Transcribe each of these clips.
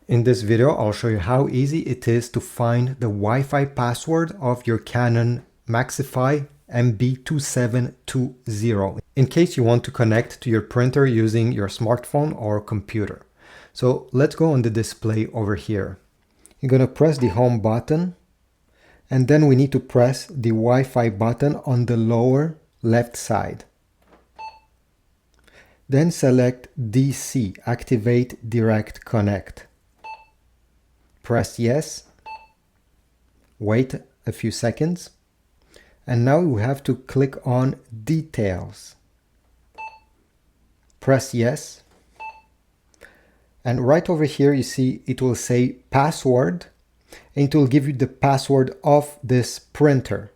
In this video, I'll show you how easy it is to find the Wi-Fi password of your Canon MAXIFY MB2720 in case you want to connect to your printer using your smartphone or computer. So let's go on the display over here. You're going to press the home button, and then we need to press the Wi-Fi button on the lower left side. Then select DC, Activate Direct Connect. Press yes, wait a few seconds, and now we have to click on Details. Press yes, and right over here you see it will say Password, and it will give you the password of this printer.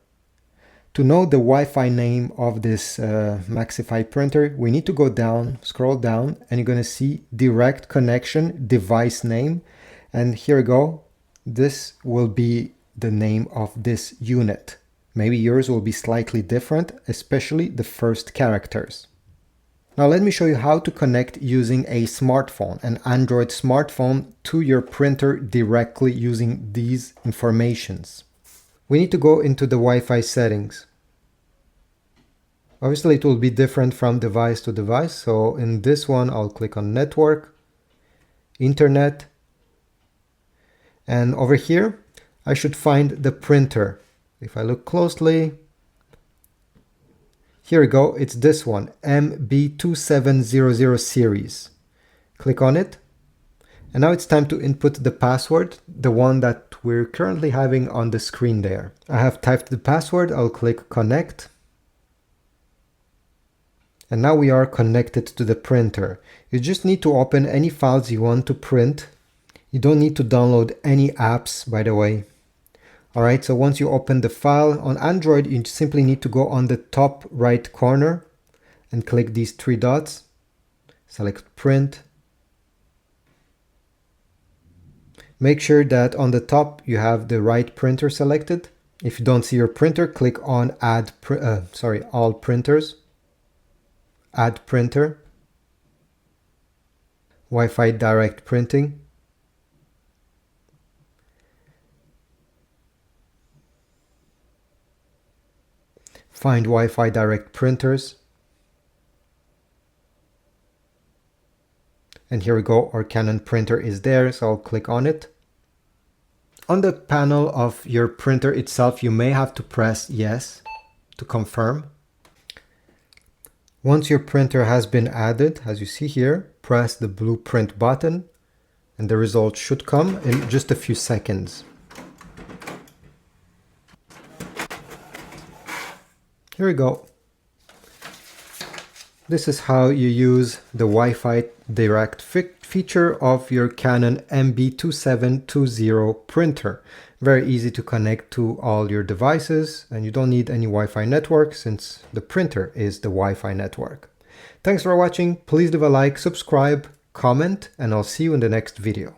To know the Wi-Fi name of this MAXIFY printer, we need to go down, scroll down, and you're going to see Direct Connection Device Name. And here we go. This will be the name of this unit. Maybe yours will be slightly different, especially the first characters. Now let me show you how to connect using a smartphone, an Android smartphone, to your printer directly using these informations. We need to go into the Wi-Fi settings. Obviously it will be different from device to device, so in this one I'll click on Network, Internet, and over here I should find the printer. If I look closely, here we go, it's this one, MB2700 series. Click on it, and now it's time to input the password, the one that we're currently having on the screen there. I have typed the password, I'll click Connect. And now we are connected to the printer. You just need to open any files you want to print. You don't need to download any apps, by the way. Alright, so once you open the file on Android, you simply need to go on the top right corner and click these three dots. Select Print. Make sure that on the top you have the right printer selected. If you don't see your printer, click on All Printers. Add Printer. Wi-Fi Direct Printing. Find Wi-Fi Direct Printers. And here we go, our Canon printer is there, so I'll click on it. On the panel of your printer itself, you may have to press yes to confirm. Once your printer has been added, as you see here, press the blue print button, and the result should come in just a few seconds. Here we go. This is how you use the Wi-Fi Direct feature of your Canon MB2720 printer. Very easy to connect to all your devices, and you don't need any Wi-Fi network since the printer is the Wi-Fi network. Thanks for watching. Please leave a like, subscribe, comment, and I'll see you in the next video.